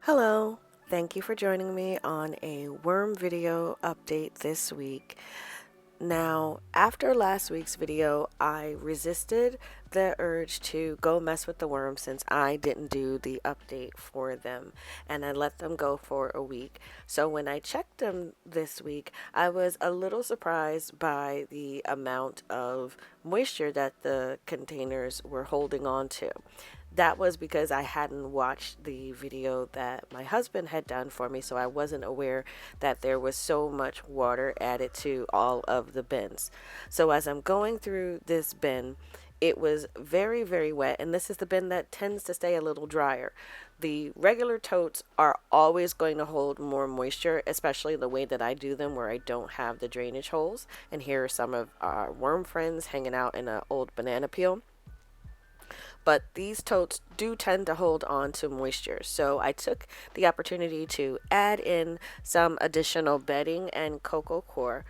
Hello, thank you for joining me on a worm video update this week. Now, after last week's video, I resisted the urge to go mess with the worms since I didn't do the update for them and I let them go for a week. So when I checked them this week, I was a little surprised by the amount of moisture that the containers were holding on to. That was because I hadn't watched the video that my husband had done for me, so I wasn't aware that there was so much water added to all of the bins. So as I'm going through this bin, it was very, very wet, and this is the bin that tends to stay a little drier. The regular totes are always going to hold more moisture, especially the way that I do them where I don't have the drainage holes. And here are some of our worm friends hanging out in an old banana peel, but these totes do tend to hold on to moisture. So I took the opportunity to add in some additional bedding and cocoa coir.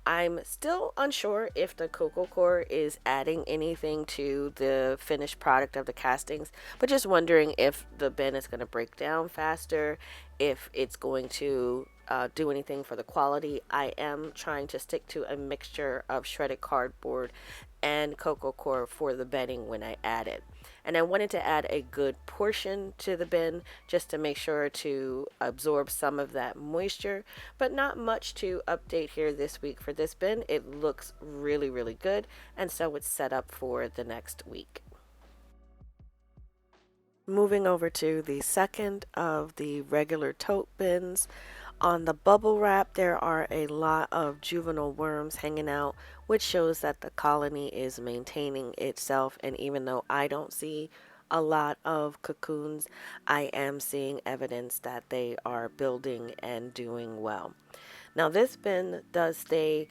I'm still unsure if the cocoa coir is adding anything to the finished product of the castings, but just wondering if the bin is going to break down faster, if it's going to do anything for the quality. I am trying to stick to a mixture of shredded cardboard and cocoa coir for the bedding when I add it. And I wanted to add a good portion to the bin just to make sure to absorb some of that moisture, but not much to update here this week for this bin. It looks really, really good, and so it's set up for the next week. Moving over to the second of the regular tote bins. On the bubble wrap, there are a lot of juvenile worms hanging out, which shows that the colony is maintaining itself. And even though I don't see a lot of cocoons, I am seeing evidence that they are building and doing well. Now, this bin does stay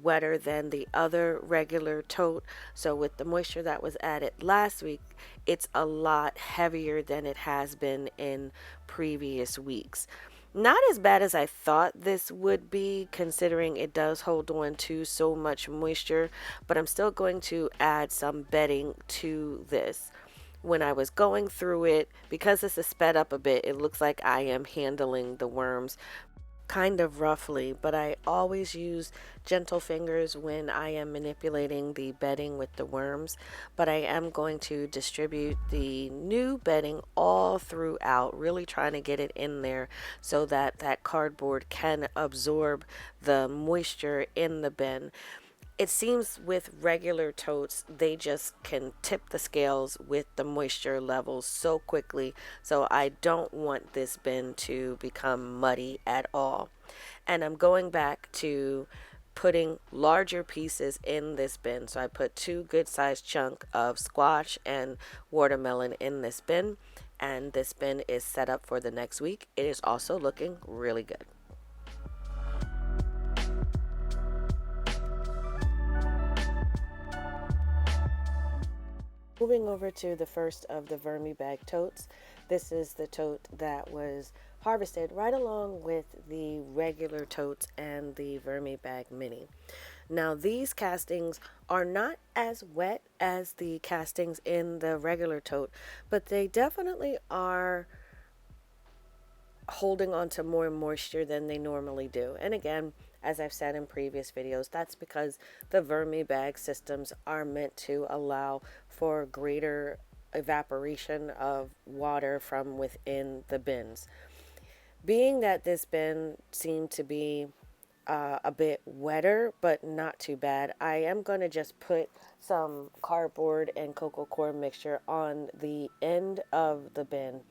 wetter than the other regular tote. So with the moisture that was added last week, it's a lot heavier than it has been in previous weeks. Not as bad as I thought this would be, considering it does hold on to so much moisture, but I'm still going to add some bedding to this. When I was going through it, because this is sped up a bit, it looks like I am handling the worms kind of roughly, but I always use gentle fingers when I am manipulating the bedding with the worms. But I am going to distribute the new bedding all throughout, really trying to get it in there so that that cardboard can absorb the moisture in the bin. It seems with regular totes, they just can tip the scales with the moisture levels so quickly. So I don't want this bin to become muddy at all. And I'm going back to putting larger pieces in this bin. So I put 2 good sized chunk of squash and watermelon in this bin. And this bin is set up for the next week. It is also looking really good. Moving over to the first of the Vermibag totes. This is the tote that was harvested right along with the regular totes and the Vermibag mini. Now these castings are not as wet as the castings in the regular tote, but they definitely are holding on to more moisture than they normally do. And again, as I've said in previous videos, that's because the Vermibag systems are meant to allow for greater evaporation of water from within the bins. Being that this bin seemed to be a bit wetter, but not too bad, I am going to just put some cardboard and cocoa coir mixture on the end of the bin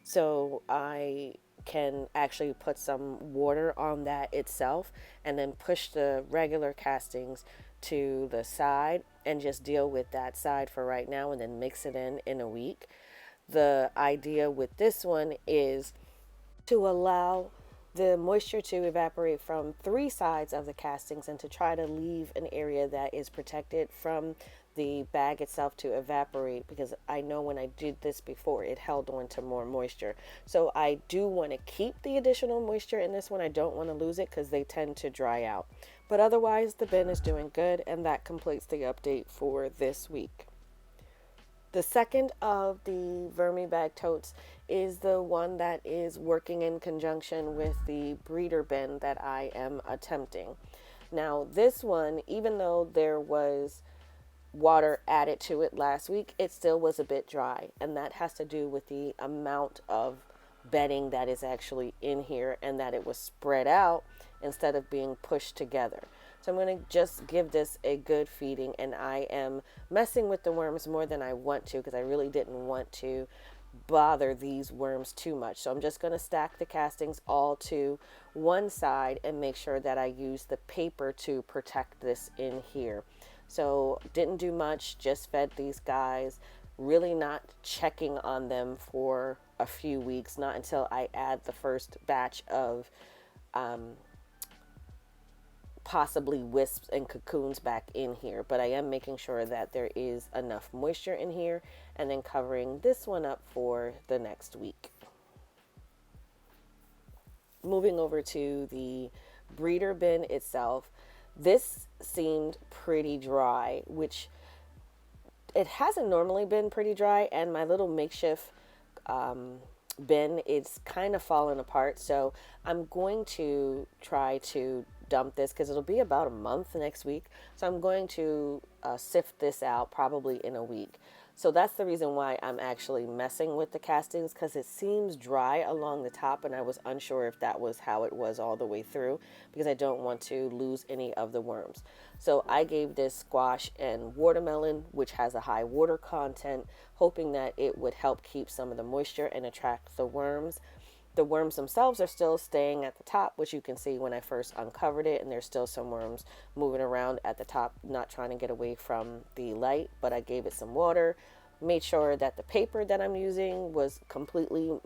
so I can actually put some water on that itself and then push the regular castings to the side and just deal with that side for right now and then mix it in a week. The idea with this one is to allow the moisture to evaporate from 3 sides of the castings and to try to leave an area that is protected from the bag itself to evaporate, because I know when I did this before it held on to more moisture. So I do want to keep the additional moisture in this one. I don't want to lose it because they tend to dry out. But otherwise the bin is doing good, and that completes the update for this week. The second of the Vermi bag totes is the one that is working in conjunction with the breeder bin that I am attempting. Now, this one, even though there was water added to it last week, it still was a bit dry, and that has to do with the amount of bedding that is actually in here and that it was spread out instead of being pushed together. So I'm going to just give this a good feeding, and I am messing with the worms more than I want to because I really didn't want to bother these worms too much. So I'm just going to stack the castings all to one side and make sure that I use the paper to protect this in here. So didn't do much, just fed these guys, really not checking on them for a few weeks, not until I add the first batch of possibly wisps and cocoons back in here. But I am making sure that there is enough moisture in here, and then covering this one up for the next week. Moving over to the breeder bin itself, this seemed pretty dry, which it hasn't normally been pretty dry, and my little makeshift bin is kind of falling apart. So I'm going to try to dump this because it'll be about a month next week. So I'm going to sift this out probably in a week. So that's the reason why I'm actually messing with the castings, because it seems dry along the top, and I was unsure if that was how it was all the way through, because I don't want to lose any of the worms. So I gave this squash and watermelon, which has a high water content, hoping that it would help keep some of the moisture and attract the worms. The worms themselves are still staying at the top, which you can see when I first uncovered it, and there's still some worms moving around at the top, not trying to get away from the light. But I gave it some water, made sure that the paper that I'm using was completely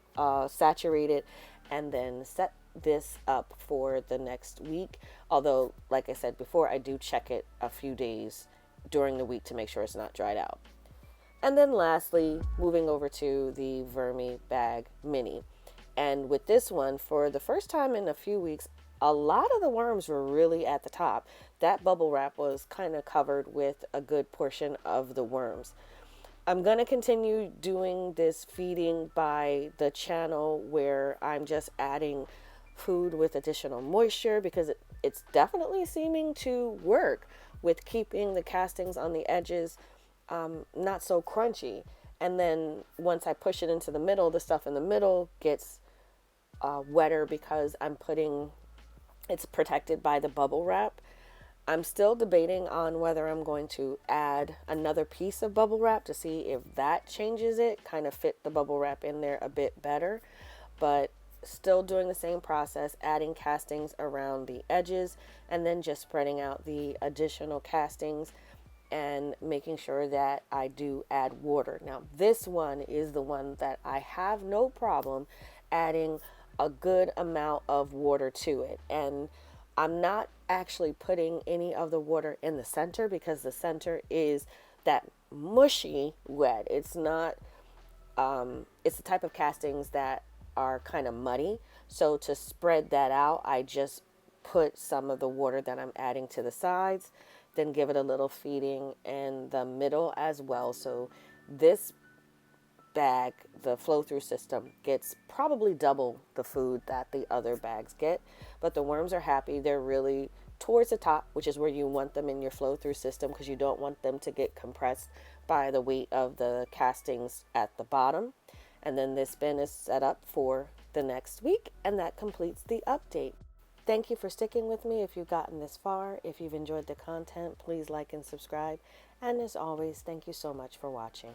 saturated, and then set this up for the next week. Although, like I said before, I do check it a few days during the week to make sure it's not dried out. And then lastly, moving over to the Vermi Bag Mini. And with this one, for the first time in a few weeks, a lot of the worms were really at the top. That bubble wrap was kind of covered with a good portion of the worms. I'm going to continue doing this feeding by the channel where I'm just adding food with additional moisture, because it's definitely seeming to work with keeping the castings on the edges not so crunchy. And then once I push it into the middle, the stuff in the middle gets wetter because it's protected by the bubble wrap. I'm still debating on whether I'm going to add another piece of bubble wrap to see if that changes it, kind of fit the bubble wrap in there a bit better. But still doing the same process, adding castings around the edges and then just spreading out the additional castings and making sure that I do add water. Now, this one is the one that I have no problem adding a good amount of water to it. And I'm not actually putting any of the water in the center, because the center is that mushy wet. It's not, it's the type of castings that are kind of muddy. So to spread that out, I just put some of the water that I'm adding to the sides, then give it a little feeding in the middle as well. So this bag, the flow through system, gets probably double the food that the other bags get, but the worms are happy. They're really towards the top, which is where you want them in your flow through system, because you don't want them to get compressed by the weight of the castings at the bottom. And then this bin is set up for the next week, and that completes the update. Thank you for sticking with me if you've gotten this far. If you've enjoyed the content, please like and subscribe. And as always, thank you so much for watching.